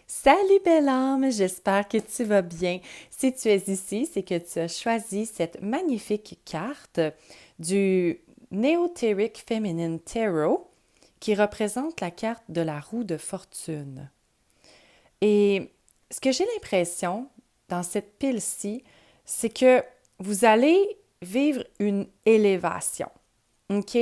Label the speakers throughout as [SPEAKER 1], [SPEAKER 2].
[SPEAKER 1] Salut belle âme, j'espère que tu vas bien. Si tu es ici, c'est que tu as choisi cette magnifique carte du Néotérique Feminine Tarot qui représente la carte de la roue de fortune. Et ce que j'ai l'impression dans cette pile-ci, c'est que vous allez vivre une élévation. OK?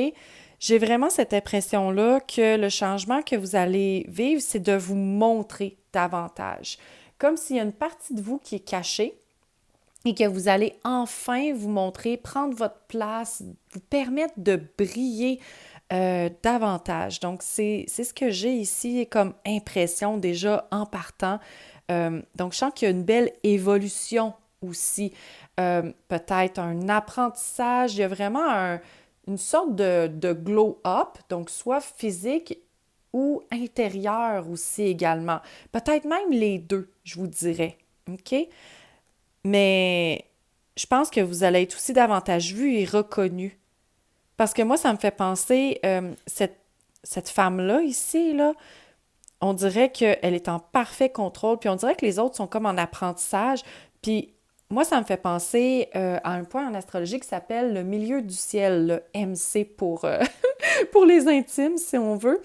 [SPEAKER 1] J'ai vraiment cette impression-là que le changement que vous allez vivre, c'est de vous montrer davantage. Comme s'il y a une partie de vous qui est cachée et que vous allez enfin vous montrer, prendre votre place, vous permettre de briller davantage. Donc, c'est ce que j'ai ici comme impression déjà en partant. Donc, je sens qu'il y a une belle évolution aussi. Peut-être un apprentissage. Il y a vraiment une sorte de glow-up, donc soit physique ou intérieur aussi également. Peut-être même les deux, je vous dirais. OK? Mais je pense que vous allez être aussi davantage vu et reconnu. Parce que moi, ça me fait penser, cette femme-là ici, là, on dirait qu'elle est en parfait contrôle, puis on dirait que les autres sont comme en apprentissage. Puis moi, ça me fait penser à un point en astrologie qui s'appelle le milieu du ciel, le MC pour les intimes, si on veut.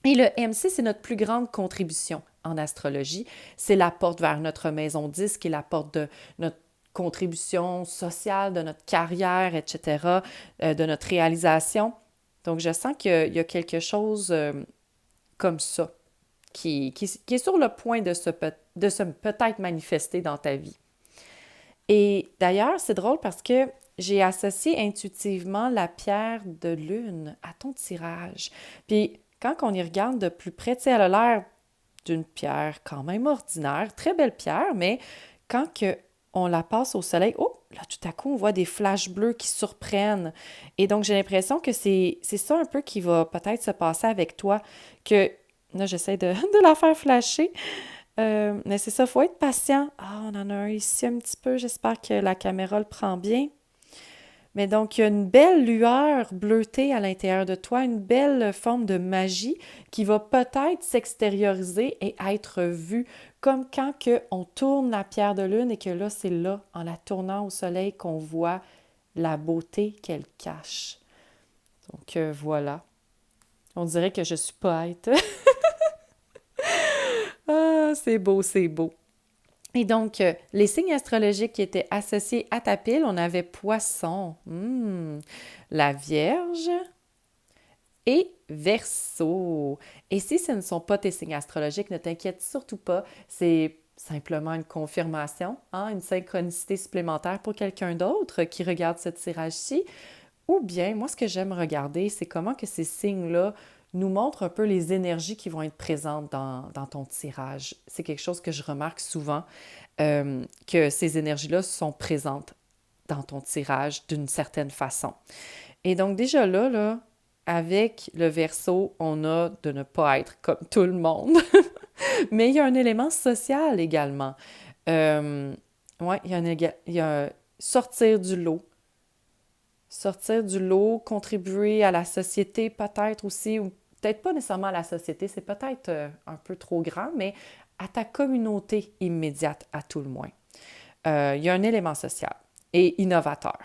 [SPEAKER 1] Et le MC, c'est notre plus grande contribution en astrologie. C'est la porte vers notre maison 10, qui est la porte de notre contribution sociale, de notre carrière, etc., de notre réalisation. Donc, je sens qu'il y a quelque chose comme ça qui est sur le point de se peut-être manifester dans ta vie. Et d'ailleurs, c'est drôle parce que j'ai associé intuitivement la pierre de lune à ton tirage. Puis quand on y regarde de plus près, tu sais, elle a l'air d'une pierre quand même ordinaire, très belle pierre, mais quand que on la passe au soleil, oh, là, tout à coup, on voit des flashs bleus qui surprennent. Et donc, j'ai l'impression que c'est ça un peu qui va peut-être se passer avec toi, que là, j'essaie de la faire flasher. Mais c'est ça, il faut être patient. Ah, on en a un ici un petit peu. J'espère que la caméra le prend bien. Mais donc, il y a une belle lueur bleutée à l'intérieur de toi, une belle forme de magie qui va peut-être s'extérioriser et être vue, comme quand que on tourne la pierre de lune et que là, c'est là, en la tournant au soleil, qu'on voit la beauté qu'elle cache. Donc, voilà. On dirait que je suis poète. Ah, c'est beau, c'est beau. Et donc, les signes astrologiques qui étaient associés à ta pile, on avait Poisson, la Vierge et Verseau. Et si ce ne sont pas tes signes astrologiques, ne t'inquiète surtout pas, c'est simplement une confirmation, hein, une synchronicité supplémentaire pour quelqu'un d'autre qui regarde ce tirage-ci. Ou bien, moi, ce que j'aime regarder, c'est comment que ces signes-là nous montrent un peu les énergies qui vont être présentes dans ton tirage. C'est quelque chose que je remarque souvent, que ces énergies-là sont présentes dans ton tirage d'une certaine façon. Et donc déjà là, avec le Verseau, on a de ne pas être comme tout le monde. Mais il y a un élément social également. Euh, ouais, il y a sortir du lot. Sortir du lot, contribuer à la société peut-être aussi, ou peut-être pas nécessairement à la société, c'est peut-être un peu trop grand, mais à ta communauté immédiate à tout le moins. Il y a un élément social et innovateur.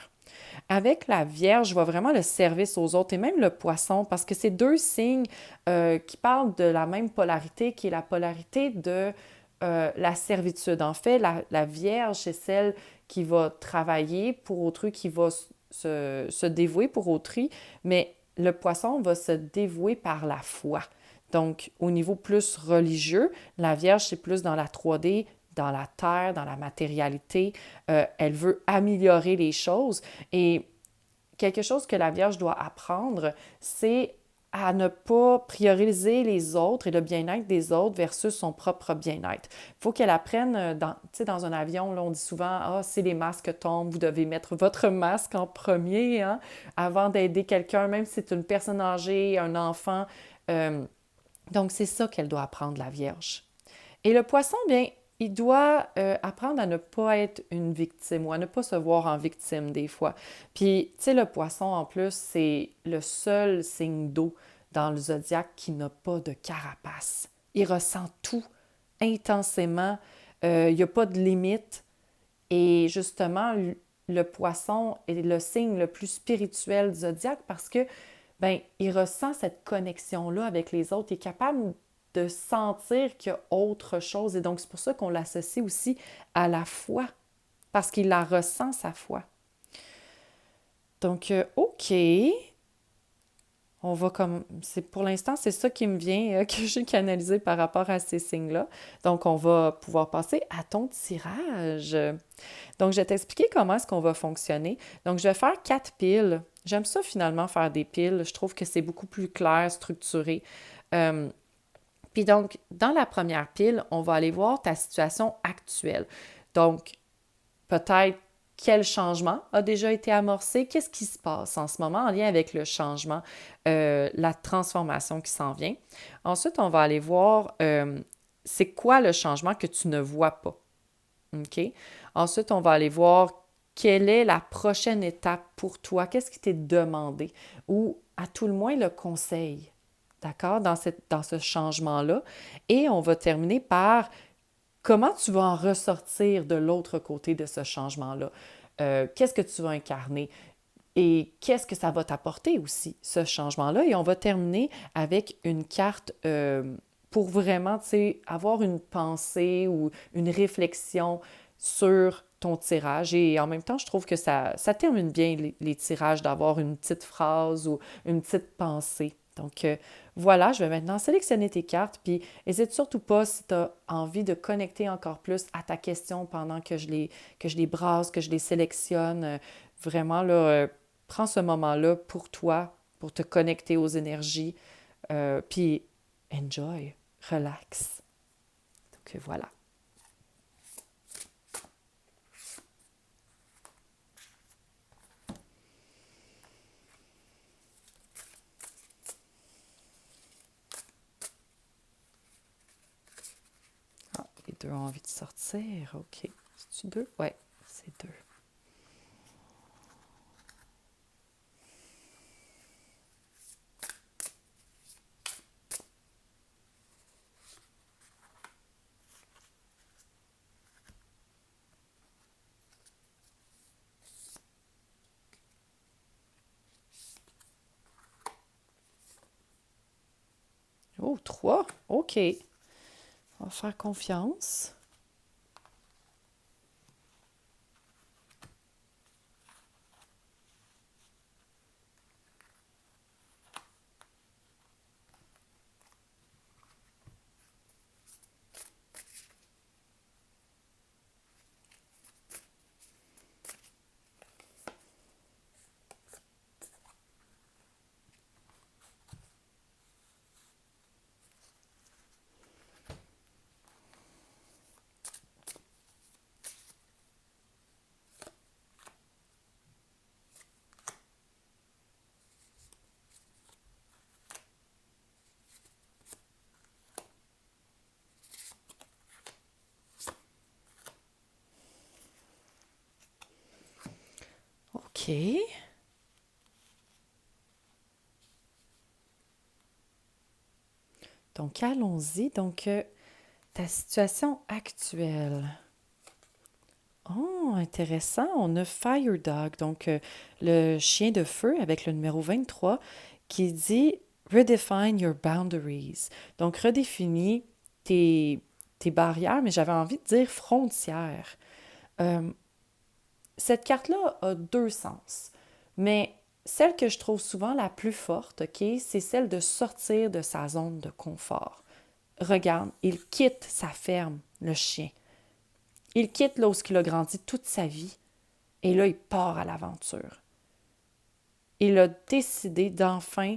[SPEAKER 1] Avec la Vierge, je vois vraiment le service aux autres et même le Poisson, parce que c'est deux signes qui parlent de la même polarité, qui est la polarité de la servitude. En fait, la Vierge, c'est celle qui va travailler pour autrui, qui va se dévouer pour autrui, mais le Poisson va se dévouer par la foi. Donc, au niveau plus religieux, la Vierge, c'est plus dans la 3D, dans la terre, dans la matérialité. Elle veut améliorer les choses. Et quelque chose que la Vierge doit apprendre, c'est à ne pas prioriser les autres et le bien-être des autres versus son propre bien-être. Il faut qu'elle apprenne, dans un avion, là, on dit souvent, ah, si les masques tombent, vous devez mettre votre masque en premier, hein, avant d'aider quelqu'un, même si c'est une personne âgée, un enfant. Euh, donc, c'est ça qu'elle doit apprendre, la Vierge. Et le poisson, bien, il doit apprendre à ne pas être une victime ou à ne pas se voir en victime des fois. Puis, tu sais, le poisson, en plus, c'est le seul signe d'eau dans le zodiaque qui n'a pas de carapace. Il ressent tout. intensément, il n'y a pas de limite. Et justement, le poisson est le signe le plus spirituel du zodiaque parce que, ben, il ressent cette connexion-là avec les autres. Il est capable de sentir qu'il y a autre chose. Et donc, c'est pour ça qu'on l'associe aussi à la foi, parce qu'il la ressent, sa foi. Donc, OK. On va comme. C'est, pour l'instant, c'est ça qui me vient, que j'ai canalisé par rapport à ces signes-là. Donc, on va pouvoir passer à ton tirage. Donc, je vais t'expliquer comment est-ce qu'on va fonctionner. Donc, je vais faire 4 piles. J'aime ça finalement faire des piles. Je trouve que c'est beaucoup plus clair, structuré. Euh, Puis donc, dans la première pile, on va aller voir ta situation actuelle. Donc, peut-être quel changement a déjà été amorcé, qu'est-ce qui se passe en ce moment en lien avec le changement, la transformation qui s'en vient. Ensuite, on va aller voir c'est quoi le changement que tu ne vois pas. OK? Ensuite, on va aller voir quelle est la prochaine étape pour toi, qu'est-ce qui t'est demandé, ou à tout le moins le conseil, d'accord, dans ce changement-là. Et on va terminer par comment tu vas en ressortir de l'autre côté de ce changement-là. Qu'est-ce que tu vas incarner et qu'est-ce que ça va t'apporter aussi, ce changement-là. Et on va terminer avec une carte pour vraiment, tu sais, avoir une pensée ou une réflexion sur ton tirage. Et en même temps, je trouve que ça termine bien les tirages d'avoir une petite phrase ou une petite pensée. Donc, voilà, je vais maintenant sélectionner tes cartes, puis n'hésite surtout pas si tu as envie de connecter encore plus à ta question pendant que je les brasse, que je les sélectionne. Vraiment, là, prends ce moment-là pour toi, pour te connecter aux énergies, puis enjoy, relax. Donc, voilà. Ah, les deux ont envie de sortir. OK. C'est-tu deux? Ouais, c'est deux. Oh, trois. OK. On va faire confiance. OK. Donc, allons-y. Donc, ta situation actuelle. Oh, intéressant. On a Fire Dog, donc le chien de feu avec le numéro 23 qui dit Redefine your boundaries. Donc, redéfinis tes, tes barrières, mais j'avais envie de dire frontières. Euh, cette carte-là a deux sens, mais celle que je trouve souvent la plus forte, OK, c'est celle de sortir de sa zone de confort. Regarde, il quitte sa ferme, le chien. Il quitte là où il a grandi toute sa vie et là, il part à l'aventure. Il a décidé d'enfin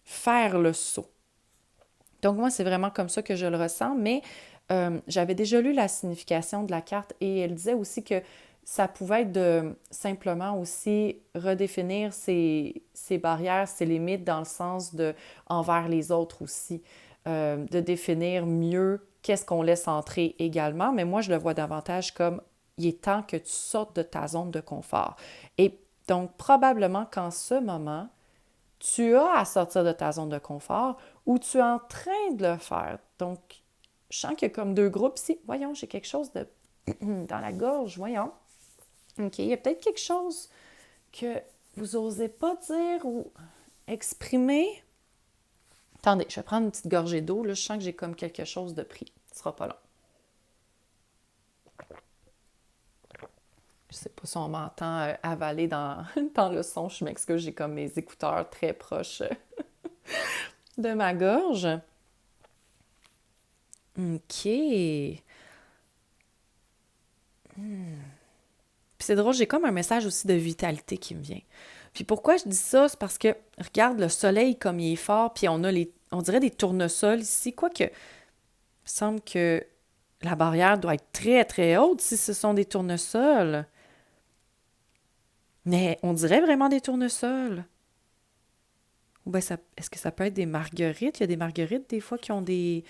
[SPEAKER 1] faire le saut. Donc moi, c'est vraiment comme ça que je le ressens, mais j'avais déjà lu la signification de la carte et elle disait aussi que ça pouvait être de simplement aussi redéfinir ses barrières, ses limites dans le sens de envers les autres aussi, de définir mieux qu'est-ce qu'on laisse entrer également, mais moi je le vois davantage comme il est temps que tu sortes de ta zone de confort. Et donc probablement qu'en ce moment, tu as à sortir de ta zone de confort ou tu es en train de le faire. Donc, Je sens qu'il y a comme deux groupes ici. Voyons, j'ai quelque chose de dans la gorge, voyons. OK, il y a peut-être quelque chose que vous osez pas dire ou exprimer. Attendez, je vais prendre une petite gorgée d'eau. Là, je sens que j'ai comme quelque chose de pris. Ce sera pas long. Je sais pas si on m'entend avaler dans le son. Je m'excuse, j'ai comme mes écouteurs très proches de ma gorge. OK. Puis c'est drôle, j'ai comme un message aussi de vitalité qui me vient. Puis pourquoi je dis ça? C'est parce que, regarde, le soleil comme il est fort, puis on dirait des tournesols ici. Quoique, il me semble que la barrière doit être très, très haute si ce sont des tournesols. Mais on dirait vraiment des tournesols. Ou bien, est-ce que ça peut être des marguerites? Il y a des marguerites, des fois, qui ont des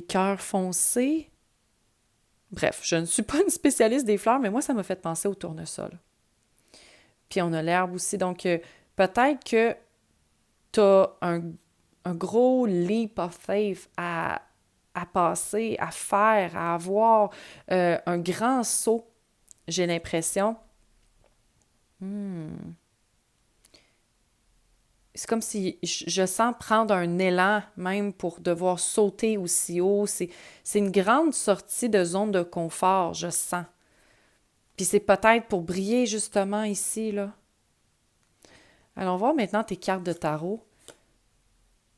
[SPEAKER 1] cœurs foncés. Bref, je ne suis pas une spécialiste des fleurs, mais moi, ça m'a fait penser aux tournesols. Puis on a l'herbe aussi. Donc, peut-être que tu as un gros leap of faith à passer, à faire, à avoir un grand saut, j'ai l'impression. C'est comme si je sens prendre un élan même pour devoir sauter aussi haut. C'est une grande sortie de zone de confort, je sens. Puis c'est peut-être pour briller justement ici, là. Allons voir maintenant tes cartes de tarot.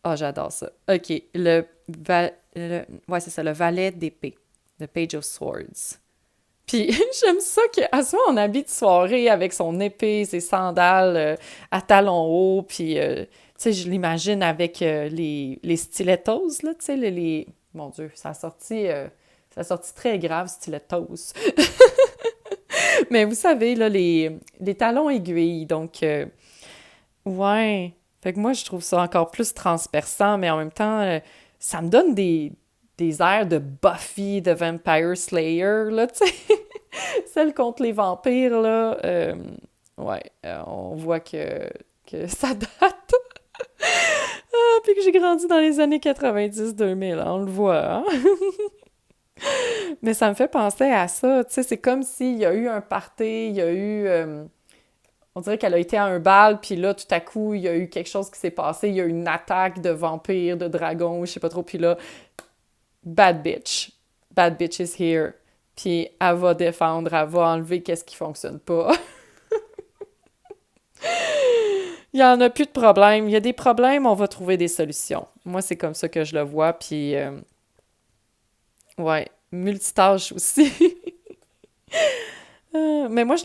[SPEAKER 1] Ah, j'adore ça. OK, ouais, c'est ça, le valet d'épée, le Page of Swords. Puis j'aime ça qu'à ce moment, on habite soirée avec son épée, ses sandales à talons hauts, puis, tu sais, je l'imagine avec les stilettos, là, tu sais, Mon Dieu, ça a sorti très grave, stilettos. Mais vous savez, là, les talons aiguilles, donc, ouais. Fait que moi, je trouve ça encore plus transperçant, mais en même temps, ça me donne des airs de Buffy, de Vampire Slayer, là, tu sais. Celle contre les vampires, là, ouais, on voit que ça date. Ah, puis que j'ai grandi dans les années 90-2000, on le voit, hein? Mais ça me fait penser à ça, tu sais, c'est comme s'il y a eu un party, il y a eu... on dirait qu'elle a été à un bal, puis là, tout à coup, il y a eu quelque chose qui s'est passé, il y a eu une attaque de vampires, de dragons, je sais pas trop, puis là, bad bitch. Bad bitch is here. Puis elle va défendre, elle va enlever qu'est-ce qui fonctionne pas. Il y en a plus de problèmes. Il y a des problèmes, on va trouver des solutions. Moi, c'est comme ça que je le vois. Puis, ouais, multitâche aussi. Mais moi,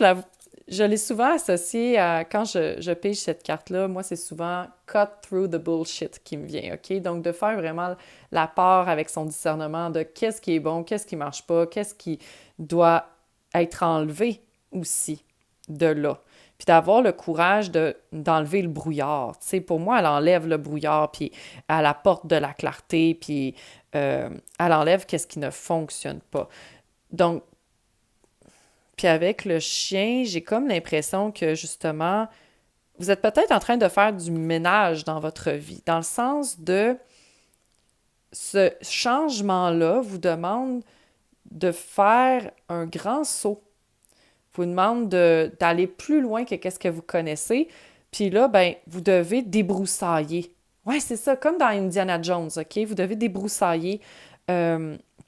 [SPEAKER 1] je l'ai souvent associé à, quand je pige cette carte-là, moi, c'est souvent cut through the bullshit qui me vient, OK? Donc, de faire vraiment la part avec son discernement de qu'est-ce qui est bon, qu'est-ce qui marche pas, qu'est-ce qui doit être enlevé aussi de là. Puis d'avoir le courage d'enlever le brouillard. Tu sais, pour moi, elle enlève le brouillard, puis elle apporte de la clarté, puis elle enlève qu'est-ce qui ne fonctionne pas. Donc, puis avec le chien, j'ai comme l'impression que justement, vous êtes peut-être en train de faire du ménage dans votre vie, dans le sens de ce changement-là vous demande de faire un grand saut, vous demande d'aller plus loin que qu'est-ce que vous connaissez, puis là, ben, vous devez débroussailler. Ouais, c'est ça, comme dans Indiana Jones, OK? Vous devez débroussailler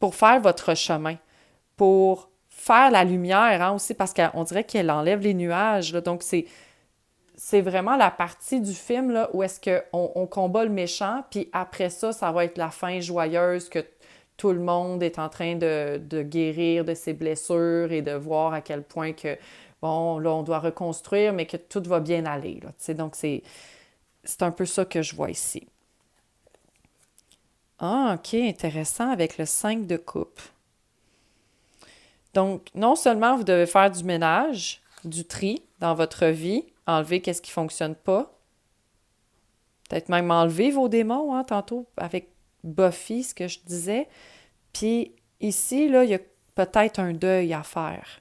[SPEAKER 1] pour faire votre chemin, pour faire la lumière hein, aussi, parce qu'on dirait qu'elle enlève les nuages. Là, donc, c'est vraiment la partie du film là, où est-ce qu'on combat le méchant, puis après ça, ça va être la fin joyeuse que tout le monde est en train de guérir de ses blessures et de voir à quel point que, bon, là, on doit reconstruire, mais que tout va bien aller. Là, donc, c'est un peu ça que je vois ici. Ah, OK, intéressant avec le 5 de coupe. Donc, non seulement vous devez faire du ménage, du tri dans votre vie, enlever qu'est-ce qui ne fonctionne pas, peut-être même enlever vos démons, hein, tantôt avec Buffy, ce que je disais. Puis ici, là, il y a peut-être un deuil à faire.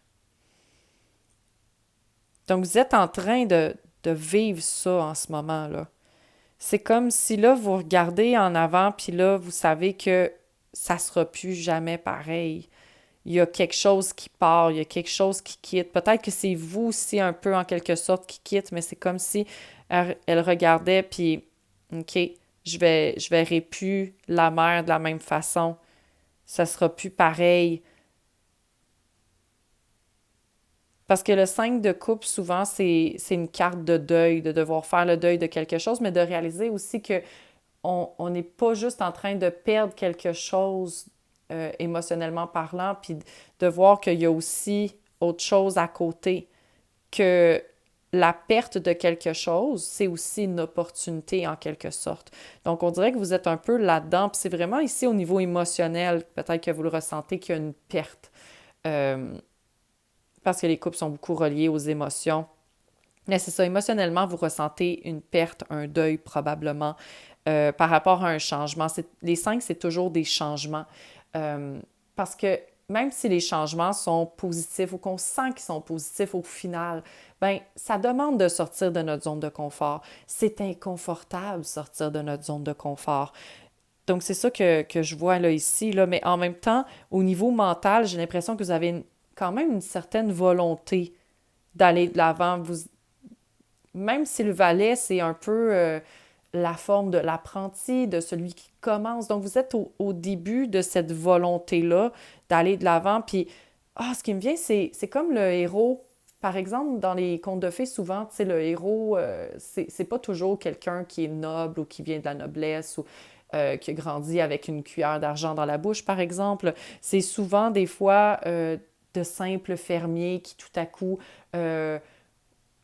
[SPEAKER 1] Donc, vous êtes en train de vivre ça en ce moment-là. C'est comme si là, vous regardez en avant, puis là, vous savez que ça sera plus jamais pareil. Il y a quelque chose qui part, il y a quelque chose qui quitte. Peut-être que c'est vous aussi un peu en quelque sorte qui quitte, mais c'est comme si elle regardait, puis, OK, je verrai plus la mer de la même façon. Ça sera plus pareil. Parce que le 5 de coupe, souvent, c'est une carte de deuil, de devoir faire le deuil de quelque chose, mais de réaliser aussi que on n'est pas juste en train de perdre quelque chose émotionnellement parlant, puis de voir qu'il y a aussi autre chose à côté, que la perte de quelque chose, c'est aussi une opportunité en quelque sorte. Donc, on dirait que vous êtes un peu là-dedans, puis c'est vraiment ici au niveau émotionnel, peut-être que vous le ressentez, qu'il y a une perte, euh, parce que les couples sont beaucoup reliés aux émotions. Mais c'est ça, émotionnellement, vous ressentez une perte, un deuil probablement par rapport à un changement. Les 5, c'est toujours des changements. Parce que même si les changements sont positifs ou qu'on sent qu'ils sont positifs au final, ben ça demande de sortir de notre zone de confort. C'est inconfortable sortir de notre zone de confort. Donc, c'est ça que je vois là ici, là. Mais en même temps, au niveau mental, j'ai l'impression que vous avez quand même une certaine volonté d'aller de l'avant. Même si le valet, c'est un peu la forme de l'apprenti, de celui qui commence. Donc, vous êtes au début de cette volonté-là d'aller de l'avant. Puis, ce qui me vient, c'est comme le héros. Par exemple, dans les contes de fées, souvent, tu sais, le héros, c'est pas toujours quelqu'un qui est noble ou qui vient de la noblesse ou qui a grandi avec une cuillère d'argent dans la bouche, par exemple. C'est souvent, des fois, de simples fermiers qui, tout à coup,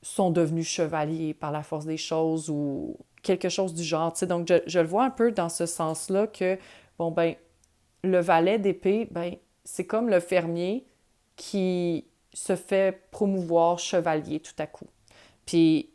[SPEAKER 1] sont devenus chevaliers par la force des choses ou quelque chose du genre. Tu sais, donc, je le vois un peu dans ce sens-là que, bon, ben, le valet d'épée, ben, c'est comme le fermier qui se fait promouvoir chevalier tout à coup. Puis,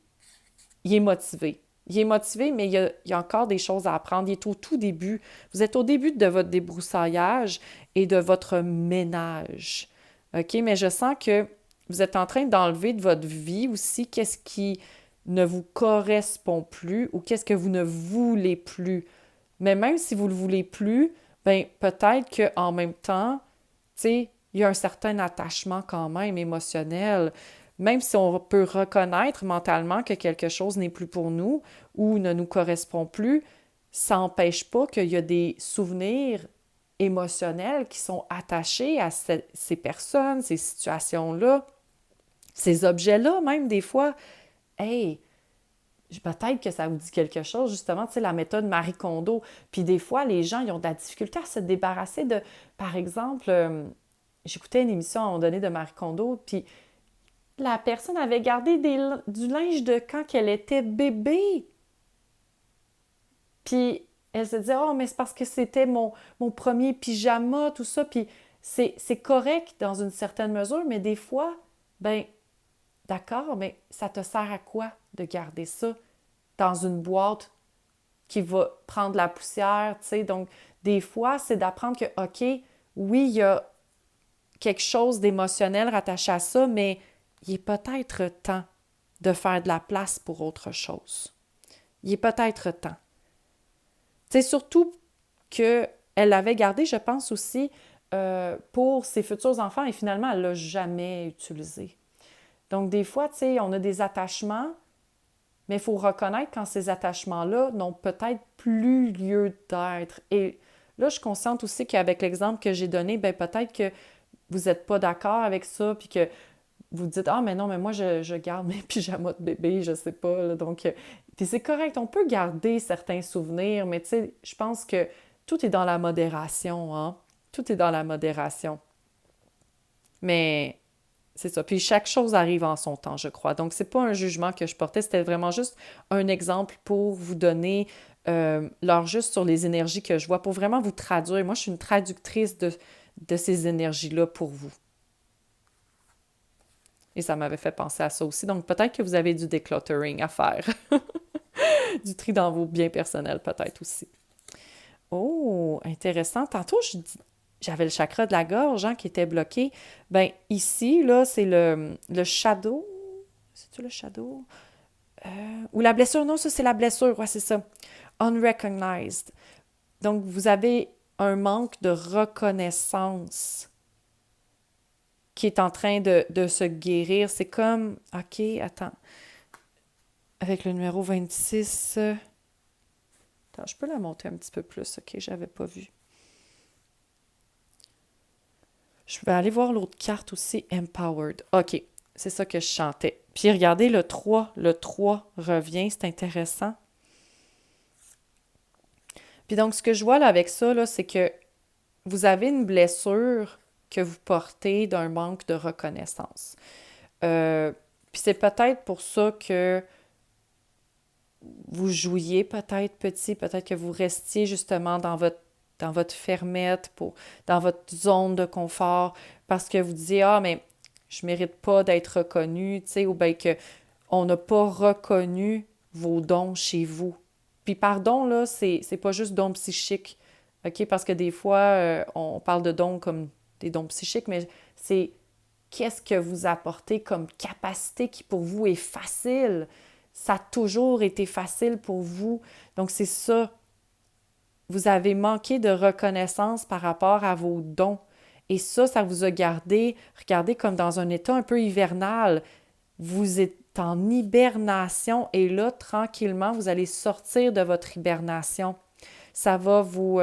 [SPEAKER 1] il est motivé. Il est motivé, mais il y a encore des choses à apprendre. Il est au tout début. Vous êtes au début de votre débroussaillage et de votre ménage. OK? Mais je sens que vous êtes en train d'enlever de votre vie aussi qu'est-ce qui ne vous correspond plus ou qu'est-ce que vous ne voulez plus. Mais même si vous ne le voulez plus, ben peut-être qu'en même temps, tu sais, il y a un certain attachement quand même émotionnel. Même si on peut reconnaître mentalement que quelque chose n'est plus pour nous ou ne nous correspond plus, ça n'empêche pas qu'il y a des souvenirs émotionnels qui sont attachés à ces personnes, ces situations-là, ces objets-là, même des fois. Hey, peut-être que ça vous dit quelque chose, justement, tu sais, la méthode Marie Kondo. Puis des fois, les gens, ils ont de la difficulté à se débarrasser de, par exemple, j'écoutais une émission à un moment donné de Marie Kondo, puis la personne avait gardé du linge de quand elle était bébé. Puis elle se disait, oh, mais c'est parce que c'était mon premier pyjama, tout ça. Puis c'est correct dans une certaine mesure, mais des fois, ben, d'accord, mais ça te sert à quoi de garder ça dans une boîte qui va prendre la poussière, tu sais? Donc, des fois, c'est d'apprendre que, OK, oui, il y a quelque chose d'émotionnel rattaché à ça, mais il est peut-être temps de faire de la place pour autre chose. Il est peut-être temps. C'est surtout qu'elle l'avait gardé, je pense aussi, pour ses futurs enfants et finalement, elle ne l'a jamais utilisé. Donc, des fois, tu sais, on a des attachements, mais il faut reconnaître quand ces attachements-là n'ont peut-être plus lieu d'être. Et là, je suis consciente aussi qu'avec l'exemple que j'ai donné, ben peut-être que vous n'êtes pas d'accord avec ça, puis que vous dites, ah, mais non, mais moi, je garde mes pyjamas de bébé, je sais pas. Là, donc, puis c'est correct, on peut garder certains souvenirs, mais tu sais, je pense que tout est dans la modération, hein? Tout est dans la modération. Mais c'est ça. Puis chaque chose arrive en son temps, je crois. Donc, c'est pas un jugement que je portais, c'était vraiment juste un exemple pour vous donner l'heure juste sur les énergies que je vois, pour vraiment vous traduire. Moi, je suis une traductrice de ces énergies-là pour vous. Et ça m'avait fait penser à ça aussi. Donc, peut-être que vous avez du decluttering à faire. Du tri dans vos biens personnels, peut-être aussi. Oh, intéressant. Tantôt, j'avais le chakra de la gorge hein, qui était bloqué. Ben ici, là, c'est le shadow. C'est-tu le shadow? Ou la blessure, non, ça c'est la blessure, ouais, c'est ça. Unrecognized. Donc, vous avez un manque de reconnaissance qui est en train de se guérir. C'est comme, OK, attends, avec le numéro 26, attends, je peux la monter un petit peu plus, OK, j'avais pas vu. Je vais aller voir l'autre carte aussi, Empowered. OK, c'est ça que je chantais. Puis regardez, le 3 revient, c'est intéressant. Puis donc, ce que je vois là avec ça, là, c'est que vous avez une blessure que vous portez d'un manque de reconnaissance. Puis c'est peut-être pour ça que vous jouiez peut-être petit, peut-être que vous restiez justement dans votre fermette, dans votre zone de confort, parce que vous disiez, ah, mais je mérite pas d'être reconnu, tu sais, ou bien que on n'a pas reconnu vos dons chez vous. Puis pardon, là, c'est pas juste dons psychiques, OK? Parce que des fois, on parle de dons comme des dons psychiques, mais c'est qu'est-ce que vous apportez comme capacité qui pour vous est facile. Ça a toujours été facile pour vous. Donc c'est ça. Vous avez manqué de reconnaissance par rapport à vos dons. Et ça vous a gardé, regardez, comme dans un état un peu hivernal. Vous êtes en hibernation et là, tranquillement, vous allez sortir de votre hibernation. Ça va vous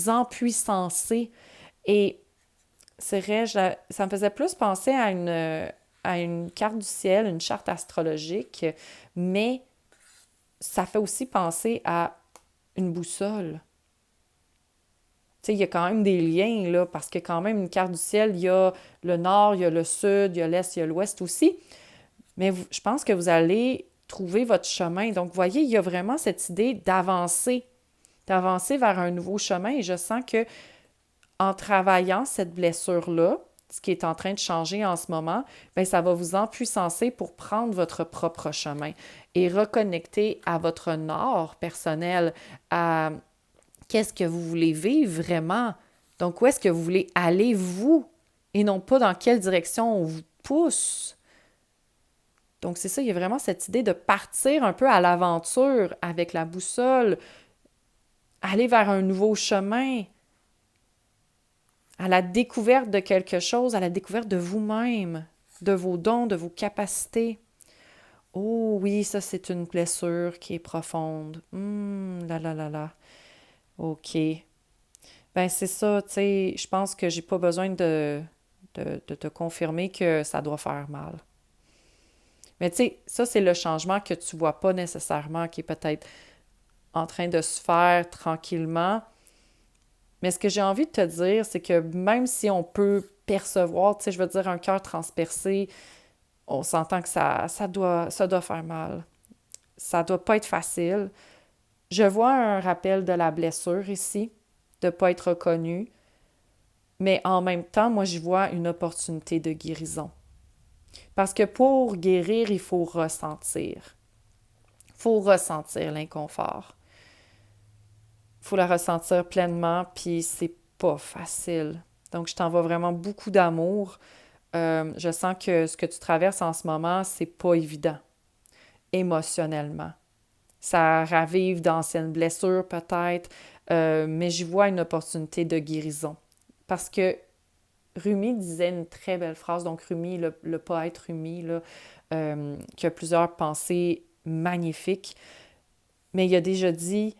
[SPEAKER 1] empuissancer. Et c'est vrai, ça me faisait plus penser à une carte du ciel, une charte astrologique, mais ça fait aussi penser à une boussole. Tu sais, il y a quand même des liens, là, parce que quand même, une carte du ciel, il y a le nord, il y a le sud, il y a l'est, il y a l'ouest aussi. Mais je pense que vous allez trouver votre chemin. Donc, vous voyez, il y a vraiment cette idée d'avancer vers un nouveau chemin. Et je sens que en travaillant cette blessure-là, ce qui est en train de changer en ce moment, bien, ça va vous empuissancer pour prendre votre propre chemin et reconnecter à votre nord personnel, à qu'est-ce que vous voulez vivre vraiment. Donc, où est-ce que vous voulez aller, vous, et non pas dans quelle direction on vous pousse. Donc, c'est ça, il y a vraiment cette idée de partir un peu à l'aventure avec la boussole, aller vers un nouveau chemin, à la découverte de quelque chose, à la découverte de vous-même, de vos dons, de vos capacités. Oh oui, ça c'est une blessure qui est profonde. Là là là là. OK. Ben c'est ça, tu sais, je pense que j'ai pas besoin de te confirmer que ça doit faire mal. Mais tu sais, ça c'est le changement que tu vois pas nécessairement, qui est peut-être en train de se faire tranquillement. Mais ce que j'ai envie de te dire, c'est que même si on peut percevoir, tu sais, je veux dire, un cœur transpercé, on s'entend que ça doit faire mal. Ça doit pas être facile. Je vois un rappel de la blessure ici, de ne pas être reconnu, mais en même temps, moi, j'y vois une opportunité de guérison. Parce que pour guérir, il faut ressentir. Il faut ressentir l'inconfort. Il faut la ressentir pleinement, puis c'est pas facile. Donc, je t'envoie vraiment beaucoup d'amour. Je sens que ce que tu traverses en ce moment, c'est pas évident, émotionnellement. Ça ravive d'anciennes blessures peut-être, mais j'y vois une opportunité de guérison. Parce que Rumi disait une très belle phrase, donc Rumi, le poète Rumi, là, qui a plusieurs pensées magnifiques, mais il a déjà dit,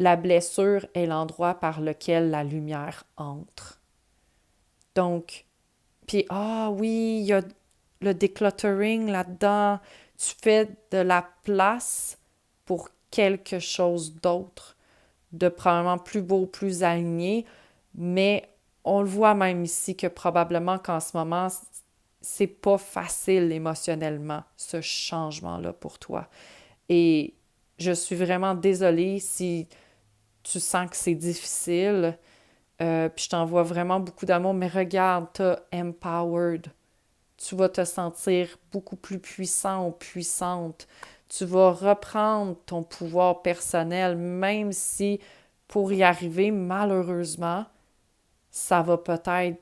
[SPEAKER 1] la blessure est l'endroit par lequel la lumière entre. Donc, puis, ah oui, il y a le decluttering là-dedans. Tu fais de la place pour quelque chose d'autre, de probablement plus beau, plus aligné, mais on le voit même ici que probablement qu'en ce moment, c'est pas facile émotionnellement, ce changement-là pour toi. Et je suis vraiment désolée si tu sens que c'est difficile. Puis je t'envoie vraiment beaucoup d'amour, mais regarde, t'as empowered. Tu vas te sentir beaucoup plus puissant ou puissante. Tu vas reprendre ton pouvoir personnel, même si pour y arriver, malheureusement, ça va peut-être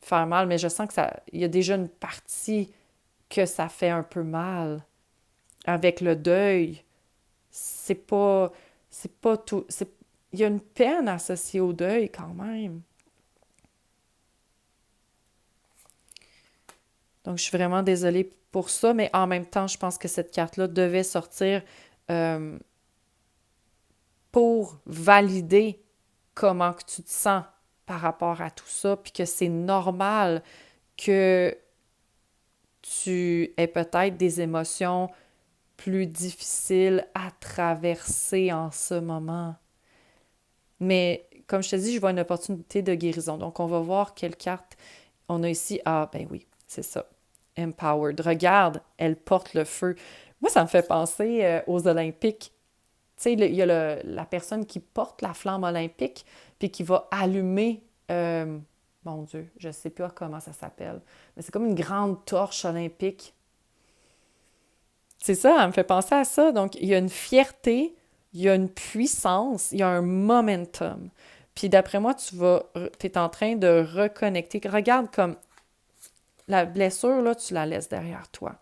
[SPEAKER 1] faire mal, mais je sens que il y a déjà une partie que ça fait un peu mal. avec le deuil. C'est pas tout. Il y a une peine associée au deuil quand même. Donc, je suis vraiment désolée pour ça, mais en même temps, je pense que cette carte-là devait sortir euh, pour valider comment que tu te sens par rapport à tout ça, puis que c'est normal que tu aies peut-être des émotions plus difficiles à traverser en ce moment. Mais comme je te dis, je vois une opportunité de guérison. Donc, on va voir quelle carte on a ici. Ah, ben oui, c'est ça. Empowered. Regarde, elle porte le feu. Moi, ça me fait penser aux Olympiques. Tu sais, il y a la personne qui porte la flamme olympique, puis qui va allumer, mon Dieu, je ne sais pas comment ça s'appelle, mais c'est comme une grande torche olympique. C'est ça, elle me fait penser à ça. Donc, il y a une fierté, il y a une puissance, il y a un momentum. Puis d'après moi, tu es en train de reconnecter. Regarde comme la blessure, là, tu la laisses derrière toi.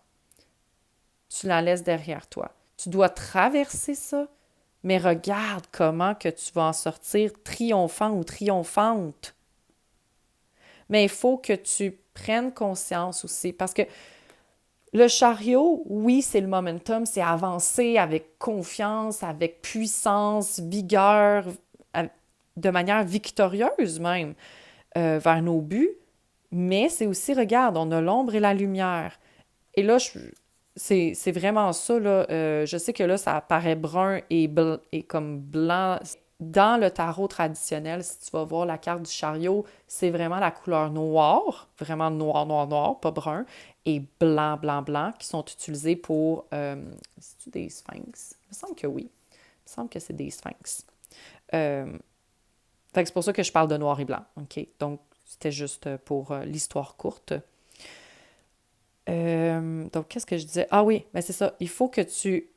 [SPEAKER 1] Tu la laisses derrière toi. Tu dois traverser ça, mais regarde comment que tu vas en sortir triomphant ou triomphante. Mais il faut que tu prennes conscience aussi, parce que le chariot, oui, c'est le momentum, c'est avancer avec confiance, avec puissance, vigueur, de manière victorieuse même, vers nos buts, mais c'est aussi, regarde, on a l'ombre et la lumière. Et là, c'est vraiment ça, là. Je sais que là, ça apparaît brun et comme blanc. Dans le tarot traditionnel, si tu vas voir la carte du chariot, c'est vraiment la couleur noire, vraiment noir, noir, noir, pas brun, et blanc, blanc, blanc, qui sont utilisés pour... c'est-tu des sphinx? Il me semble que oui. Il me semble que c'est des sphinx. Fait que c'est pour ça que je parle de noir et blanc, OK? Donc, c'était juste pour l'histoire courte. Donc, qu'est-ce que je disais? Ah oui, ben c'est ça. Il faut que tu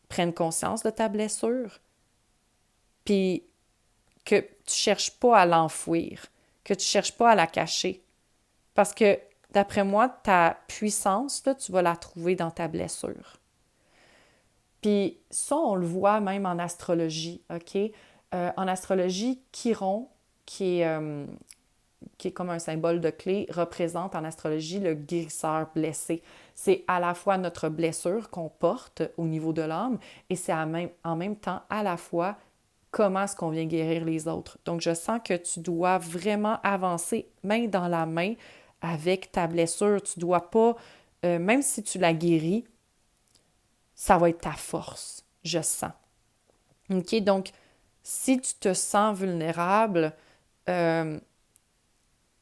[SPEAKER 1] prennes conscience de ta blessure, puis que tu cherches pas à l'enfouir, que tu cherches pas à la cacher. Parce que, d'après moi, ta puissance, là, tu vas la trouver dans ta blessure. Puis ça, on le voit même en astrologie, OK? En astrologie, Chiron, qui est comme un symbole de clé, représente en astrologie le guérisseur blessé. C'est à la fois notre blessure qu'on porte au niveau de l'âme et c'est en même temps à la fois comment est-ce qu'on vient guérir les autres. Donc, je sens que tu dois vraiment avancer main dans la main avec ta blessure. Tu dois pas, même si tu la guéris, ça va être ta force, je sens. OK? Donc, si tu te sens vulnérable, euh,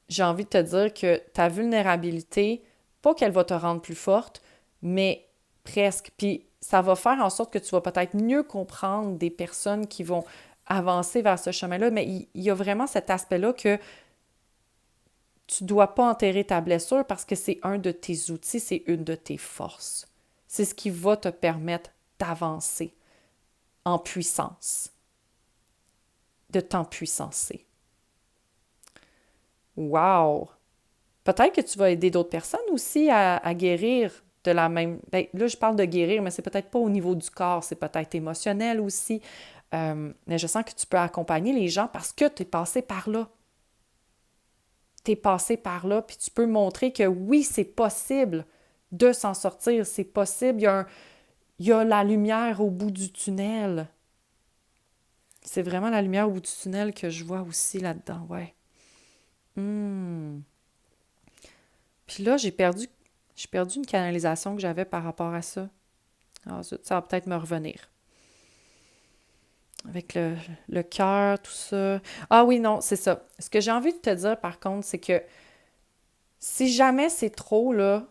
[SPEAKER 1] j'ai envie de te dire que ta vulnérabilité, pas qu'elle va te rendre plus forte, mais presque. Puis ça va faire en sorte que tu vas peut-être mieux comprendre des personnes qui vont avancer vers ce chemin-là, mais il y a vraiment cet aspect-là que tu ne dois pas enterrer ta blessure parce que c'est un de tes outils, c'est une de tes forces. C'est ce qui va te permettre d'avancer en puissance, de t'empuissancer. Wow! Peut-être que tu vas aider d'autres personnes aussi à guérir de la même... Ben, là, je parle de guérir, mais c'est peut-être pas au niveau du corps, c'est peut-être émotionnel aussi. Mais je sens que tu peux accompagner les gens parce que tu es passé par là. Tu es passé par là, puis tu peux montrer que oui, c'est possible de s'en sortir, c'est possible. Il y a la lumière au bout du tunnel. C'est vraiment la lumière au bout du tunnel que je vois aussi là-dedans, ouais. Puis là, j'ai perdu une canalisation que j'avais par rapport à ça. Alors, ça va peut-être me revenir. Avec le cœur, tout ça. Ah oui, non, c'est ça. Ce que j'ai envie de te dire, par contre, c'est que si jamais c'est trop, là,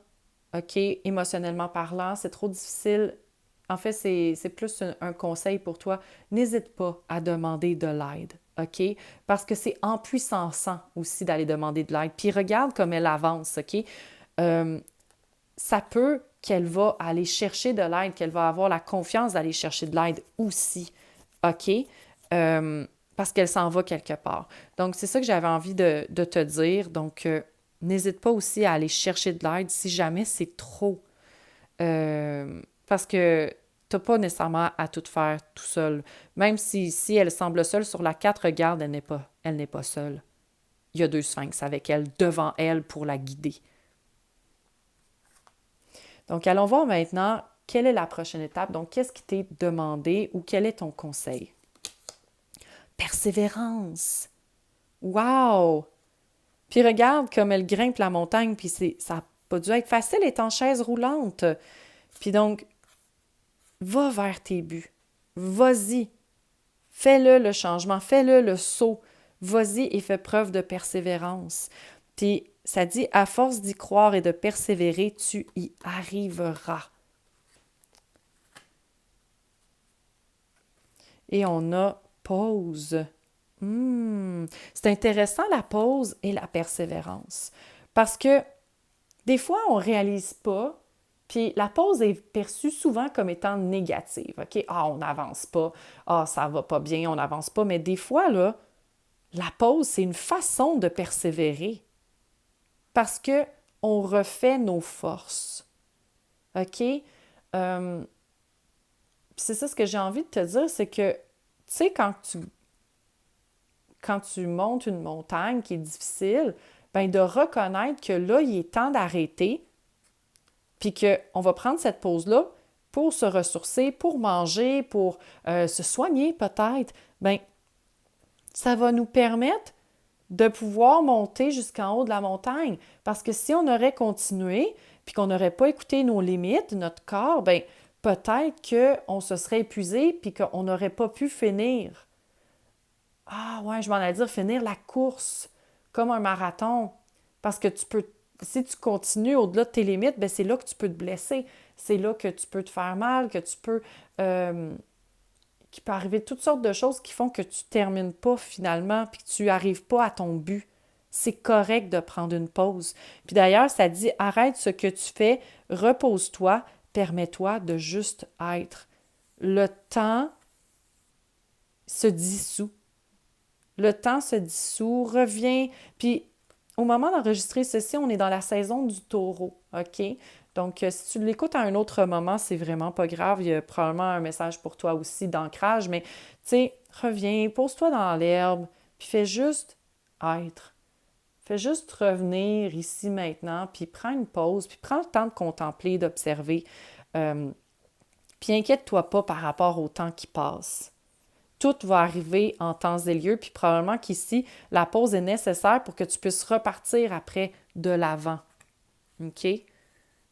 [SPEAKER 1] OK, émotionnellement parlant, c'est trop difficile. En fait, c'est plus un conseil pour toi. N'hésite pas à demander de l'aide, OK? Parce que c'est empuissançant aussi d'aller demander de l'aide. Puis regarde comme elle avance, OK? Euh, Ça peut qu'elle va aller chercher de l'aide, qu'elle va avoir la confiance d'aller chercher de l'aide aussi, OK? Euh, Parce qu'elle s'en va quelque part. Donc, c'est ça que j'avais envie de te dire. Donc, n'hésite pas aussi à aller chercher de l'aide si jamais c'est trop. Parce que tu n'as pas nécessairement à tout faire tout seul. Même si elle semble seule sur la 4, regarde, elle n'est pas seule. Il y a 2 sphinx avec elle, devant elle, pour la guider. Donc, allons voir maintenant quelle est la prochaine étape. Donc, qu'est-ce qui t'est demandé ou quel est ton conseil? Persévérance. Wow! Puis regarde comme elle grimpe la montagne, puis ça n'a pas dû être facile, elle est en chaise roulante. Puis donc, va vers tes buts. Vas-y. Fais-le le changement, fais-le le saut. Vas-y et fais preuve de persévérance. Puis ça dit, à force d'y croire et de persévérer, tu y arriveras. Et on a pause. C'est intéressant la pause et la persévérance. Parce que des fois, on ne réalise pas, puis la pause est perçue souvent comme étant négative. OK? Ah, on n'avance pas. Ah, ça va pas bien, on n'avance pas. Mais des fois, là, la pause, c'est une façon de persévérer. Parce que on refait nos forces. OK? C'est ça ce que j'ai envie de te dire, c'est que, tu sais, quand tu montes une montagne qui est difficile, ben de reconnaître que là, il est temps d'arrêter, puis qu'on va prendre cette pause-là pour se ressourcer, pour manger, pour se soigner peut-être, ben ça va nous permettre de pouvoir monter jusqu'en haut de la montagne. Parce que si on aurait continué, puis qu'on n'aurait pas écouté nos limites, notre corps, ben peut-être qu'on se serait épuisé, puis qu'on n'aurait pas pu finir. Ah ouais, je m'en allais dire finir la course, comme un marathon. Parce que si tu continues au-delà de tes limites, ben c'est là que tu peux te blesser. C'est là que tu peux te faire mal, qu'il peut arriver toutes sortes de choses qui font que tu ne termines pas finalement, puis que tu n'arrives pas à ton but. C'est correct de prendre une pause. Puis d'ailleurs, ça dit arrête ce que tu fais, repose-toi, permets-toi de juste être. Le temps se dissout. Le temps se dissout, revient. Puis au moment d'enregistrer ceci, on est dans la saison du taureau, OK? Donc, si tu l'écoutes à un autre moment, c'est vraiment pas grave. Il y a probablement un message pour toi aussi d'ancrage, mais tu sais, reviens, pose-toi dans l'herbe, puis fais juste être. Fais juste revenir ici maintenant, puis prends une pause, puis prends le temps de contempler, d'observer. Puis inquiète-toi pas par rapport au temps qui passe. Tout va arriver en temps et lieu, puis probablement qu'ici, la pause est nécessaire pour que tu puisses repartir après de l'avant. OK?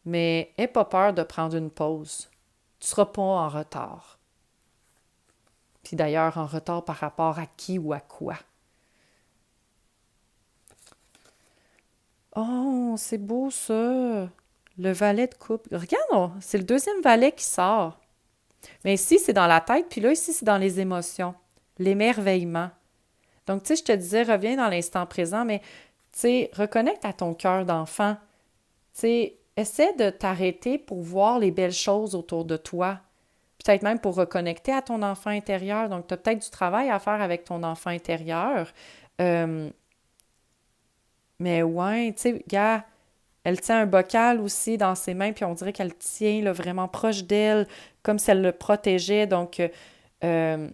[SPEAKER 1] Mais n'aie pas peur de prendre une pause. Tu ne seras pas en retard. Puis d'ailleurs, en retard par rapport à qui ou à quoi. Oh, c'est beau ça! Le valet de coupe. Regarde, c'est le deuxième valet qui sort. Mais ici, c'est dans la tête, puis là, ici, c'est dans les émotions. L'émerveillement. Donc, tu sais, je te disais, reviens dans l'instant présent, mais, tu sais, reconnecte à ton cœur d'enfant. Tu sais, essaie de t'arrêter pour voir les belles choses autour de toi. Peut-être même pour reconnecter à ton enfant intérieur. Donc, tu as peut-être du travail à faire avec ton enfant intérieur. Euh, mais ouais, tu sais, gars, elle tient un bocal aussi dans ses mains, puis on dirait qu'elle tient là, vraiment proche d'elle, comme si elle le protégeait. Donc, euh,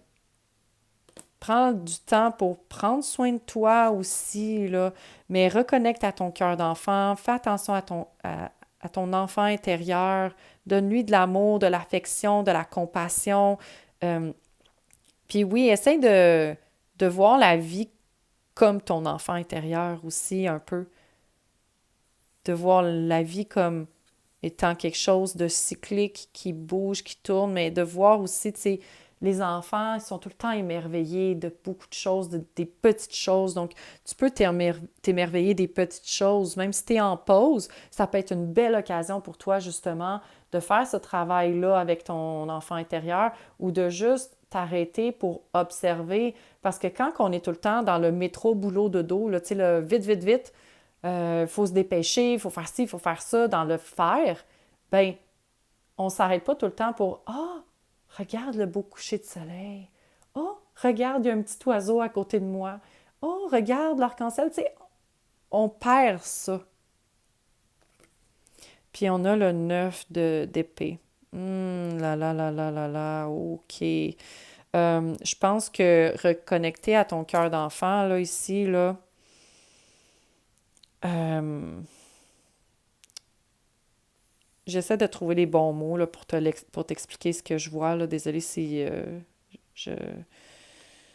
[SPEAKER 1] prends du temps pour prendre soin de toi aussi, là, mais reconnecte à ton cœur d'enfant, fais attention à ton enfant intérieur, donne-lui de l'amour, de l'affection, de la compassion. Euh, Puis oui, essaie de voir la vie comme ton enfant intérieur aussi, un peu. De voir la vie comme étant quelque chose de cyclique, qui bouge, qui tourne, mais de voir aussi, tu sais, les enfants, ils sont tout le temps émerveillés de beaucoup de choses, des petites choses. Donc, tu peux t'émerveiller des petites choses. Même si tu es en pause, ça peut être une belle occasion pour toi, justement, de faire ce travail-là avec ton enfant intérieur ou de juste t'arrêter pour observer. Parce que quand on est tout le temps dans le métro, boulot, dodo, là, tu sais, le vite, vite, vite, faut se dépêcher, il faut faire ci, il faut faire ça, dans le faire, ben on s'arrête pas tout le temps pour ah, regarde le beau coucher de soleil. Oh, regarde, il y a un petit oiseau à côté de moi. Oh, regarde l'arc-en-ciel. Tu sais, on perd ça. Puis on a le 9 d'épée. Là, là, là, là, là, là, OK. Je pense que reconnecter à ton cœur d'enfant, là, ici, là, euh, j'essaie de trouver les bons mots, là, pour t'expliquer ce que je vois, là. Désolée si je,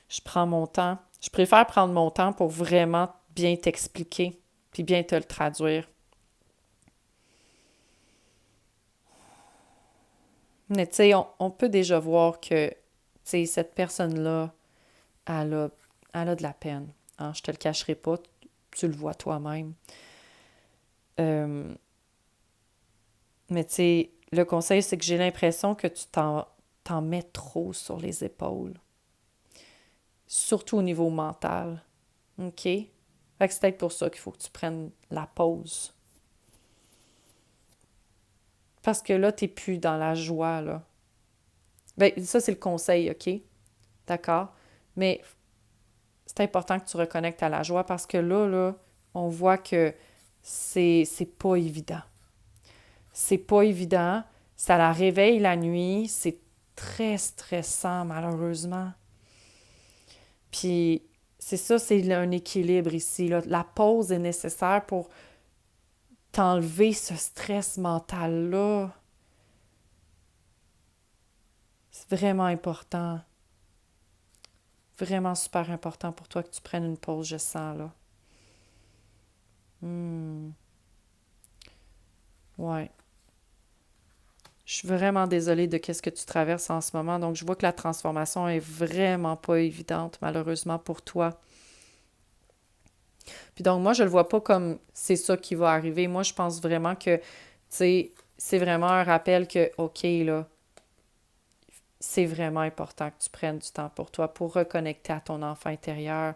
[SPEAKER 1] je prends mon temps. Je préfère prendre mon temps pour vraiment bien t'expliquer, puis bien te le traduire. Mais tu sais, on peut déjà voir que, tu sais, cette personne-là, elle a, elle a de la peine. Hein? Je te le cacherai pas, tu le vois toi-même. Euh, mais tu sais, le conseil, c'est que j'ai l'impression que t'en mets trop sur les épaules, surtout au niveau mental. OK? Fait que c'est peut-être pour ça qu'il faut que tu prennes la pause. Parce que là, t'es plus dans la joie, là. Ben, ça, c'est le conseil, OK? D'accord? Mais c'est important que tu reconnectes à la joie parce que là, on voit que c'est pas évident. C'est pas évident. Ça la réveille la nuit. C'est très stressant, malheureusement. Puis, c'est ça, c'est un équilibre ici, là. La pause est nécessaire pour t'enlever ce stress mental-là. C'est vraiment important. Vraiment super important pour toi que tu prennes une pause, je sens, là. Hmm. Ouais. Je suis vraiment désolée de qu'est-ce que tu traverses en ce moment. Donc, je vois que la transformation est vraiment pas évidente, malheureusement, pour toi. Puis donc, moi, je le vois pas comme c'est ça qui va arriver. Moi, je pense vraiment que, tu sais, c'est vraiment un rappel que, OK, là, c'est vraiment important que tu prennes du temps pour toi, pour reconnecter à ton enfant intérieur.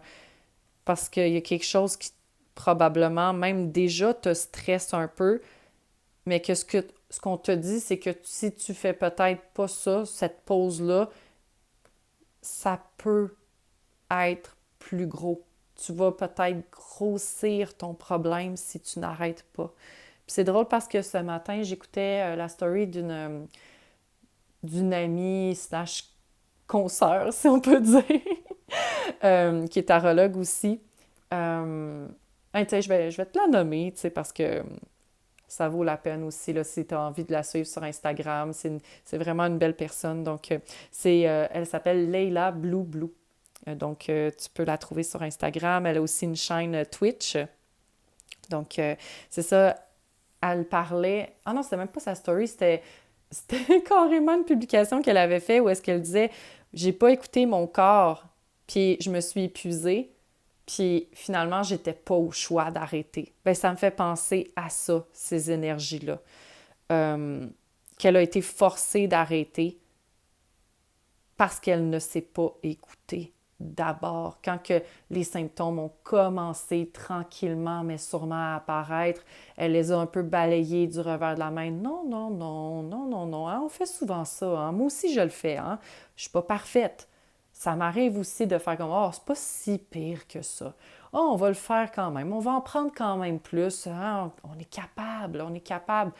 [SPEAKER 1] Parce qu'il y a quelque chose qui, probablement, même déjà, te stresse un peu, mais que ce qu'on te dit, c'est que si tu fais peut-être pas ça, cette pause-là, ça peut être plus gros. Tu vas peut-être grossir ton problème si tu n'arrêtes pas. Puis c'est drôle parce que ce matin, j'écoutais la story d'une amie slash consoeur, si on peut dire, qui est tarologue aussi. Hey, je vais te la nommer, parce que ça vaut la peine aussi, là, si tu as envie de la suivre sur Instagram. C'est vraiment une belle personne. Donc, elle s'appelle Leila Blue Blue. Donc, tu peux la trouver sur Instagram. Elle a aussi une chaîne Twitch. Donc, c'est ça. Elle parlait... Ah non, c'était même pas sa story, c'était carrément une publication qu'elle avait fait où est-ce qu'elle disait j'ai pas écouté mon corps, puis je me suis épuisée, puis finalement, j'étais pas au choix d'arrêter. Ben, ça me fait penser à ça, ces énergies-là. Euh, Qu'elle a été forcée d'arrêter parce qu'elle ne s'est pas écoutée d'abord. Quand que les symptômes ont commencé tranquillement, mais sûrement à apparaître, elle les a un peu balayés du revers de la main. Non, non, non, non, non, non. Hein, on fait souvent ça. Hein. Moi aussi, je le fais. Hein. Je suis pas parfaite. Ça m'arrive aussi de faire comme oh, c'est pas si pire que ça. Oh, on va le faire quand même. On va en prendre quand même plus. Hein. On est capable, on est capable.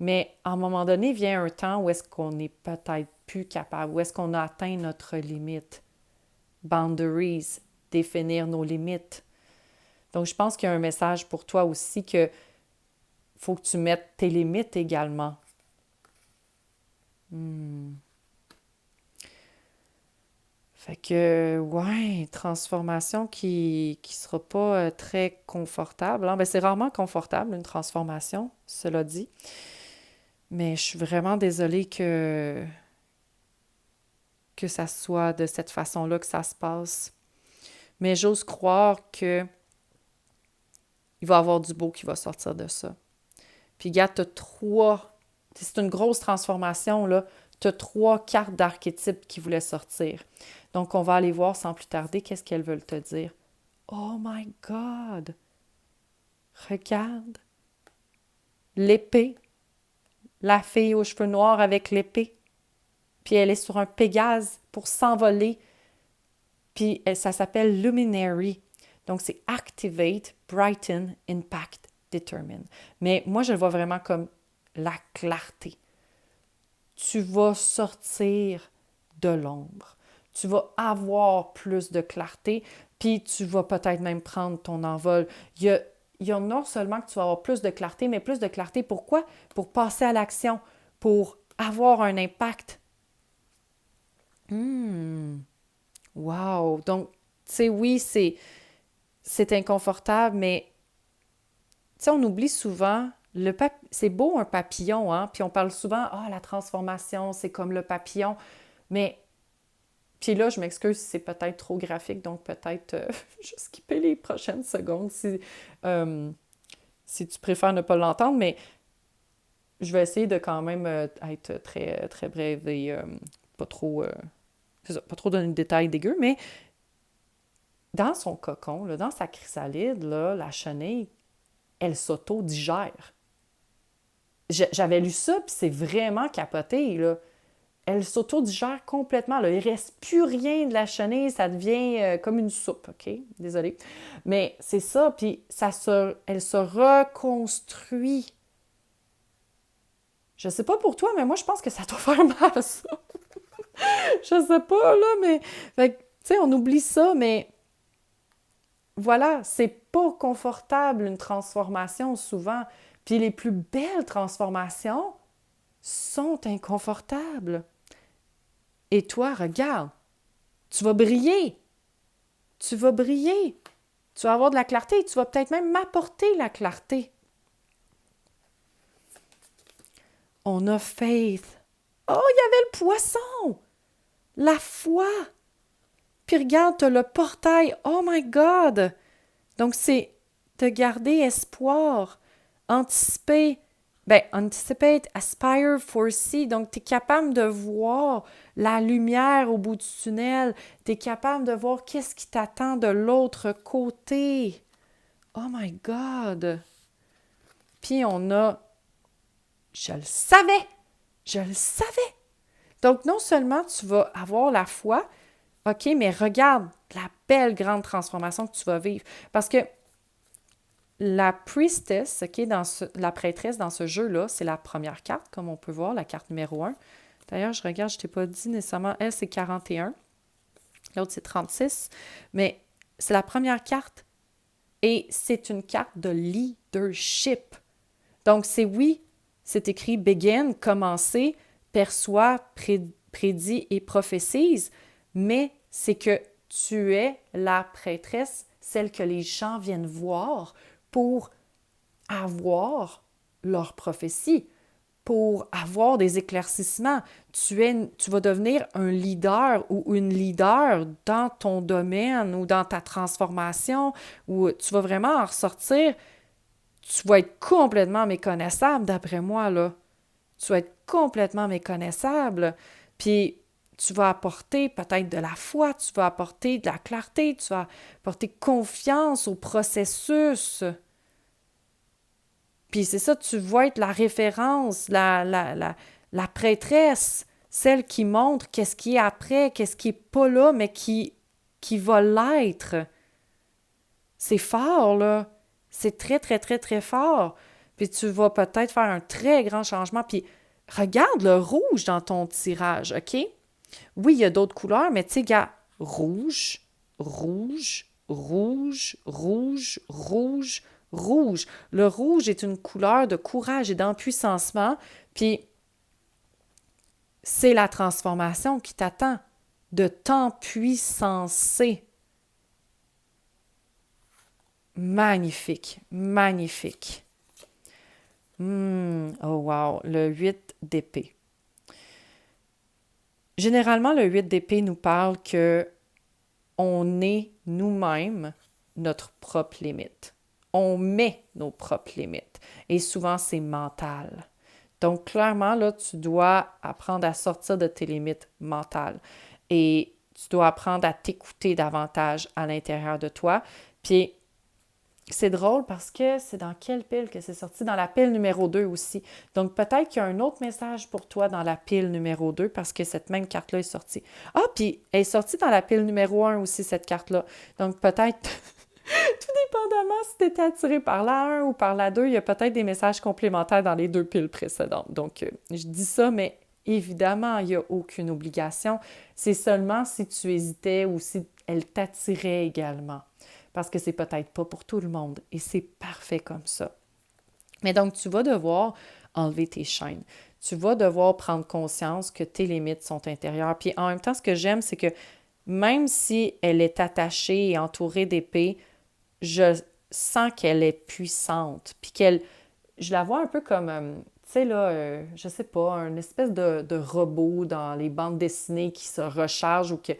[SPEAKER 1] Mais à un moment donné, vient un temps où est-ce qu'on est peut-être plus capable, où est-ce qu'on a atteint notre limite. Boundaries, définir nos limites. Donc, je pense qu'il y a un message pour toi aussi que faut que tu mettes tes limites également. Hmm. Fait que, ouais, transformation qui sera pas très confortable. Hein? Ben, c'est rarement confortable, une transformation, cela dit. Mais je suis vraiment désolée que ça soit de cette façon-là que ça se passe. Mais j'ose croire que il va y avoir du beau qui va sortir de ça. Puis, regarde, tu as trois... C'est une grosse transformation, là. Tu as trois cartes d'archétypes qui voulaient sortir. Donc, on va aller voir sans plus tarder qu'est-ce qu'elles veulent te dire. Oh my God! Regarde! L'épée. La fille aux cheveux noirs avec l'épée. Puis, elle est sur un Pégase pour s'envoler. Puis, ça s'appelle Luminary. Donc, c'est Activate, Brighten, Impact, Determine. Mais moi, je le vois vraiment comme la clarté. tu vas sortir de l'ombre. Tu vas avoir plus de clarté, puis tu vas peut-être même prendre ton envol. Il y a non seulement que tu vas avoir plus de clarté, mais plus de clarté pourquoi? Pour passer à l'action, pour avoir un impact. Wow! Donc, tu sais, oui, c'est inconfortable, mais tu sais, on oublie souvent, c'est beau un papillon, hein? Puis on parle souvent, la transformation, c'est comme le papillon. Mais, puis là, je m'excuse si c'est peut-être trop graphique, donc peut-être je skipper les prochaines secondes euh, si tu préfères ne pas l'entendre, mais je vais essayer de quand même être très, très brève et pas trop, c'est ça, pas trop donner de détails dégueux, mais dans son cocon, là, dans sa chrysalide, là, la chenille, elle s'auto-digère. J'avais lu ça, puis c'est vraiment capoté, là. Elle s'auto-digère complètement, là. Il ne reste plus rien de la chenille, ça devient comme une soupe, OK? Désolée. Mais c'est ça, puis elle se reconstruit. Je sais pas pour toi, mais moi, je pense que ça doit faire mal, ça. Je sais pas, là, mais... Fait tu sais, on oublie ça, mais voilà, c'est pas confortable, une transformation, souvent. Puis les plus belles transformations sont inconfortables. Et toi, regarde, tu vas briller. Tu vas briller. Tu vas avoir de la clarté. Tu vas peut-être même m'apporter la clarté. On a faith. Oh, il y avait le poisson. La foi. Puis regarde, tu as le portail. Oh my God. Donc, c'est de garder espoir. Anticiper. Ben, anticipate, aspire, foresee. Donc, tu es capable de voir la lumière au bout du tunnel. Tu es capable de voir qu'est-ce qui t'attend de l'autre côté. Oh my God! Puis on a... Je le savais! Je le savais! Donc, non seulement tu vas avoir la foi, OK, mais regarde la belle grande transformation que tu vas vivre. Parce que la priestess, OK, la prêtresse dans ce jeu-là, c'est la première carte, comme on peut voir, la carte numéro 1. D'ailleurs, je regarde, je ne t'ai pas dit nécessairement, elle, c'est 41. L'autre, c'est 36. Mais c'est la première carte. Et c'est une carte de leadership. Donc, c'est écrit begin, commencer, perçoit, prédit et prophétise, mais c'est que tu es la prêtresse, celle que les gens viennent voir pour avoir leur prophétie, pour avoir des éclaircissements. Tu vas devenir un leader ou une leader dans ton domaine ou dans ta transformation, où tu vas vraiment en ressortir. Tu vas être complètement méconnaissable, d'après moi, là. Tu vas être complètement méconnaissable. Puis, tu vas apporter peut-être de la foi, tu vas apporter de la clarté, tu vas apporter confiance au processus. Puis c'est ça, tu vas être la référence, la prêtresse, celle qui montre qu'est-ce qui est après, qu'est-ce qui n'est pas là, mais qui va l'être. C'est fort, là. C'est très, très, très, très fort. Puis tu vas peut-être faire un très grand changement. Puis regarde le rouge dans ton tirage, OK? Oui, il y a d'autres couleurs, mais tu sais, gars, rouge, rouge, rouge, rouge, rouge, rouge. Le rouge est une couleur de courage et d'empuissancement. Puis c'est la transformation qui t'attend, de t'empuissancer. Magnifique, magnifique. Oh wow, le 8 d'épée. Généralement, le 8 d'épée nous parle que on est nous-mêmes notre propre limite. On met nos propres limites. Et souvent, c'est mental. Donc, clairement, là, tu dois apprendre à sortir de tes limites mentales. Et tu dois apprendre à t'écouter davantage à l'intérieur de toi. Puis, c'est drôle parce que c'est dans quelle pile que c'est sorti? Dans la pile numéro 2 aussi. Donc, peut-être qu'il y a un autre message pour toi dans la pile numéro 2 parce que cette même carte-là est sortie. Ah, puis elle est sortie dans la pile numéro 1 aussi, cette carte-là. Donc, peut-être, tout dépendamment si tu étais attiré par la 1 ou par la 2, il y a peut-être des messages complémentaires dans les deux piles précédentes. Donc, je dis ça, mais Évidemment, il n'y a aucune obligation. C'est seulement si tu hésitais ou si elle t'attirait également. Parce que c'est peut-être pas pour tout le monde et c'est parfait comme ça. Mais donc, tu vas devoir enlever tes chaînes. Tu vas devoir prendre conscience que tes limites sont intérieures. Puis en même temps, ce que j'aime, c'est que même si elle est attachée et entourée d'épées, je sens qu'elle est puissante. Puis je la vois un peu comme, tu sais, là, je sais pas, une espèce de robot dans les bandes dessinées qui se recharge ou que.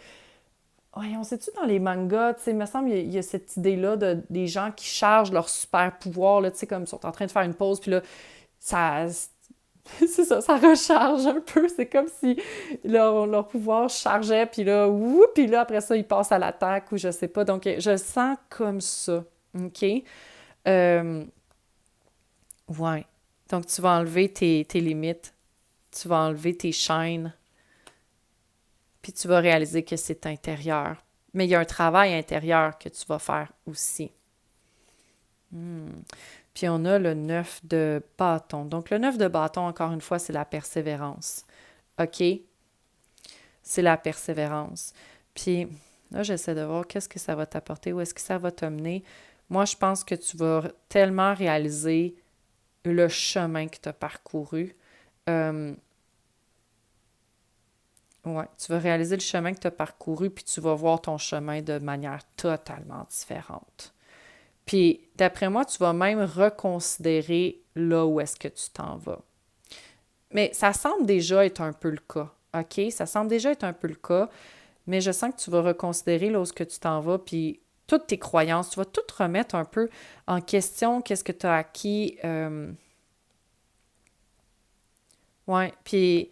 [SPEAKER 1] Ouais, on sait-tu dans les mangas, tu sais, il me semble qu'il y a cette idée-là des gens qui chargent leur super pouvoir, là, tu sais, comme ils sont en train de faire une pause, puis là, ça, c'est ça, ça recharge un peu. C'est comme si leur pouvoir chargeait, puis là, puis là, après ça, ils passent à l'attaque ou je sais pas. Donc, je sens comme ça, OK? Euh, ouais. Donc, tu vas enlever tes limites, tu vas enlever tes chaînes, puis tu vas réaliser que c'est intérieur. Mais il y a un travail intérieur que tu vas faire aussi. Puis on a le 9 de bâton. Donc le 9 de bâton, encore une fois, c'est la persévérance. OK? C'est la persévérance. Puis là, j'essaie de voir qu'est-ce que ça va t'apporter, où est-ce que ça va t'amener. Moi, je pense que tu vas tellement réaliser le chemin que tu as parcouru. Euh, ouais, tu vas réaliser le chemin que tu as parcouru, puis tu vas voir ton chemin de manière totalement différente. Puis, d'après moi, tu vas même reconsidérer là où est-ce que tu t'en vas. Mais ça semble déjà être un peu le cas, OK? Ça semble déjà être un peu le cas, mais je sens que tu vas reconsidérer là où est-ce que tu t'en vas, puis toutes tes croyances, tu vas tout remettre un peu en question, qu'est-ce que tu as acquis. Ouais, puis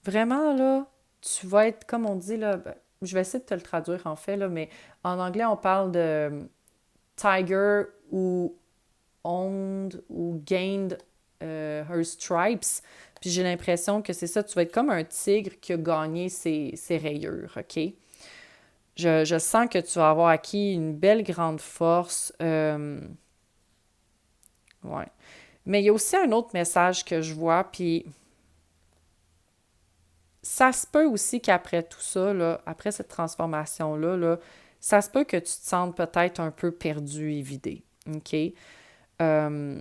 [SPEAKER 1] vraiment, là, tu vas être, comme on dit, là, je vais essayer de te le traduire en fait, là, mais en anglais, on parle de tiger ou owned ou gained her stripes. Puis j'ai l'impression que c'est ça, tu vas être comme un tigre qui a gagné ses rayures, OK? Je sens que tu vas avoir acquis une belle grande force. Ouais. Mais il y a aussi un autre message que je vois, puis ça se peut aussi qu'après tout ça, là, après cette transformation-là, là, ça se peut que tu te sentes peut-être un peu perdu et vidé, OK? Euh,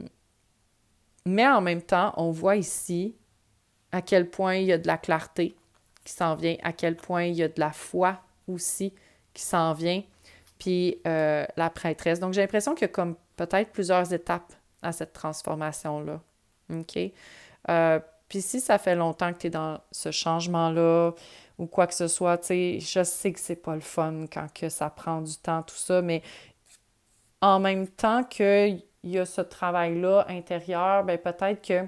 [SPEAKER 1] mais en même temps, on voit ici à quel point il y a de la clarté qui s'en vient, à quel point il y a de la foi aussi qui s'en vient, puis la prêtresse. Donc, j'ai l'impression qu'il y a comme peut-être plusieurs étapes à cette transformation-là. OK? Euh, Puis si ça fait longtemps que tu es dans ce changement-là ou quoi que ce soit, tu sais, je sais que c'est pas le fun quand que ça prend du temps, tout ça, mais en même temps qu'il y a ce travail-là intérieur, ben peut-être que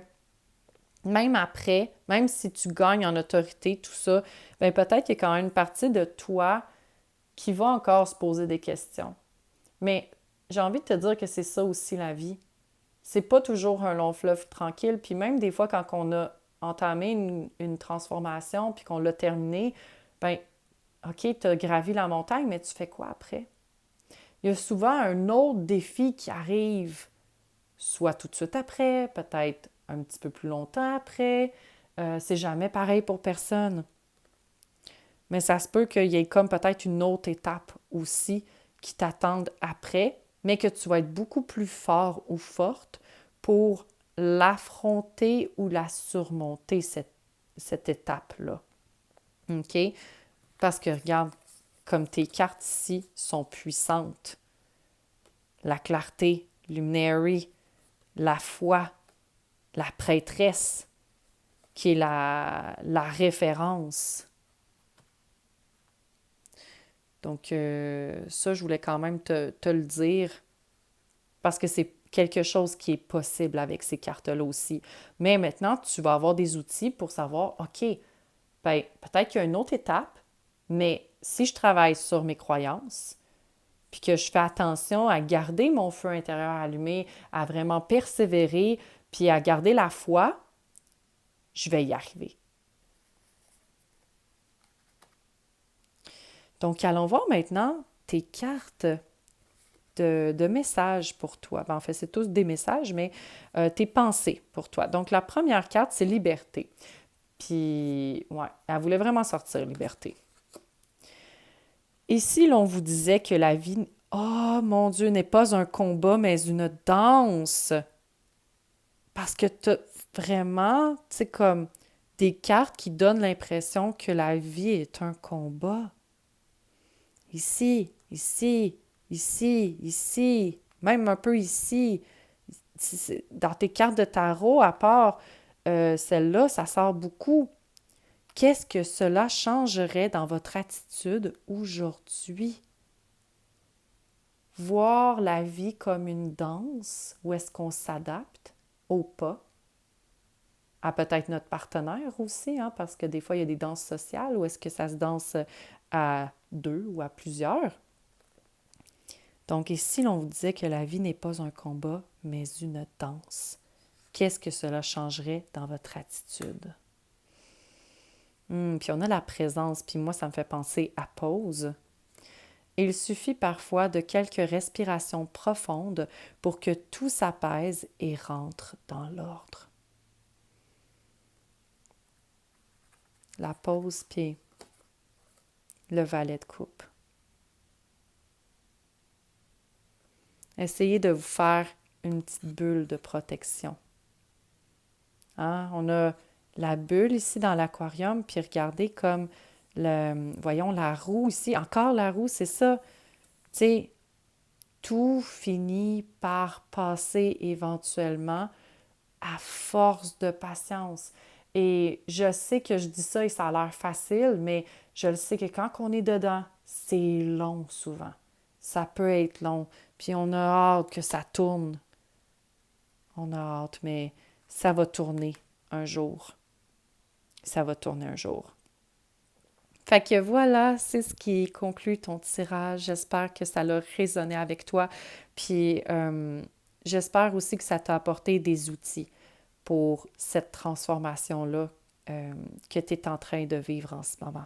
[SPEAKER 1] même après, même si tu gagnes en autorité, tout ça, ben peut-être qu'il y a quand même une partie de toi qui va encore se poser des questions. Mais j'ai envie de te dire que c'est ça aussi la vie. C'est pas toujours un long fleuve tranquille. Puis même des fois, quand on a entamé une transformation puis qu'on l'a terminée, ben OK, tu as gravi la montagne, mais tu fais quoi après? Il y a souvent un autre défi qui arrive, soit tout de suite après, peut-être un petit peu plus longtemps après. C'est jamais pareil pour personne. Mais ça se peut qu'il y ait comme peut-être une autre étape aussi qui t'attende après, mais que tu vas être beaucoup plus fort ou forte pour l'affronter ou la surmonter, cette étape-là. OK? Parce que regarde, comme tes cartes ici sont puissantes, la clarté, luminary, la foi, la prêtresse, qui est la référence. Donc, ça, je voulais quand même te le dire parce que c'est quelque chose qui est possible avec ces cartes-là aussi. Mais maintenant, tu vas avoir des outils pour savoir, OK, ben, peut-être qu'il y a une autre étape, mais si je travaille sur mes croyances, puis que je fais attention à garder mon feu intérieur allumé, à vraiment persévérer, puis à garder la foi, je vais y arriver. Donc, allons voir maintenant tes cartes de messages pour toi. Ben, en fait, c'est tous des messages, mais tes pensées pour toi. Donc, la première carte, c'est liberté. Puis, ouais, elle voulait vraiment sortir, Liberté. Et si l'on vous disait que la vie, oh mon Dieu, n'est pas un combat, mais une danse? Parce que t'as vraiment, tu sais, comme des cartes qui donnent l'impression que la vie est un combat. Ici, ici, ici, ici, même un peu ici. Dans tes cartes de tarot, à part celle-là, ça sort beaucoup. Qu'est-ce que cela changerait dans votre attitude aujourd'hui? Voir la vie comme une danse, où est-ce qu'on s'adapte au pas, à peut-être notre partenaire aussi, hein, parce que des fois, il y a des danses sociales, où est-ce que ça se danse à deux ou à plusieurs. Donc, et si l'on vous disait que la vie n'est pas un combat, mais une danse, qu'est-ce que cela changerait dans votre attitude? Puis on a la présence, puis moi, ça me fait penser à pause. Il suffit parfois de quelques respirations profondes pour que tout s'apaise et rentre dans l'ordre. La pause, puis le valet de coupe. Essayez de vous faire une petite bulle de protection. Hein? On a la bulle ici dans l'aquarium, puis regardez comme voyons, la roue ici, encore la roue, c'est ça. Tu sais, tout finit par passer éventuellement à force de patience. Et je sais que je dis ça et ça a l'air facile, mais je le sais que quand on est dedans, c'est long souvent. Ça peut être long. Puis on a hâte que ça tourne. On a hâte, mais ça va tourner un jour. Ça va tourner un jour. Fait que voilà, c'est ce qui conclut ton tirage. J'espère que ça a résonné avec toi. Puis j'espère aussi que ça t'a apporté des outils pour cette transformation-là que tu es en train de vivre en ce moment.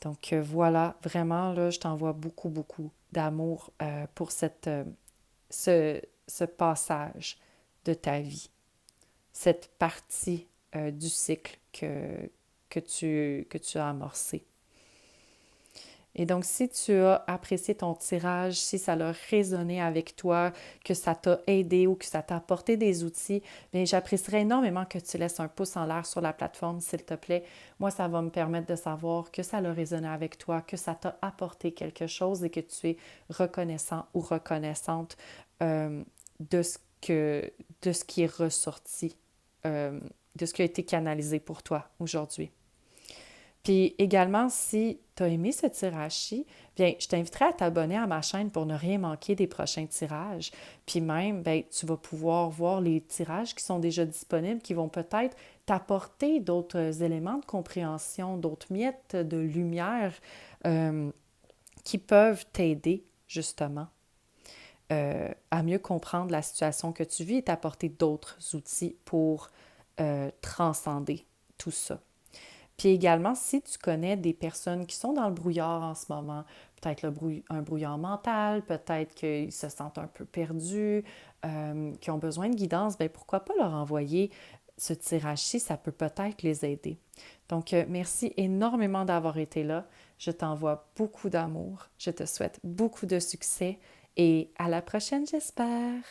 [SPEAKER 1] Donc voilà, vraiment, là, je t'envoie beaucoup, beaucoup d'amour pour ce passage de ta vie, cette partie du cycle que tu as amorcé. Et donc, si tu as apprécié ton tirage, si ça a résonné avec toi, que ça t'a aidé ou que ça t'a apporté des outils, bien, j'apprécierais énormément que tu laisses un pouce en l'air sur la plateforme, s'il te plaît. Moi, ça va me permettre de savoir que ça a résonné avec toi, que ça t'a apporté quelque chose et que tu es reconnaissant ou reconnaissante de ce qui est ressorti, de ce qui a été canalisé pour toi aujourd'hui. Puis également, si tu as aimé ce tirage-ci, bien, je t'inviterai à t'abonner à ma chaîne pour ne rien manquer des prochains tirages. Puis même, bien, tu vas pouvoir voir les tirages qui sont déjà disponibles, qui vont peut-être t'apporter d'autres éléments de compréhension, d'autres miettes de lumière qui peuvent t'aider justement à mieux comprendre la situation que tu vis et t'apporter d'autres outils pour transcender tout ça. Puis également, si tu connais des personnes qui sont dans le brouillard en ce moment, peut-être un brouillard mental, peut-être qu'ils se sentent un peu perdus, qui ont besoin de guidance, bien pourquoi pas leur envoyer ce tirage-ci, ça peut peut-être les aider. Donc, merci énormément d'avoir été là. Je t'envoie beaucoup d'amour. Je te souhaite beaucoup de succès et à la prochaine, j'espère.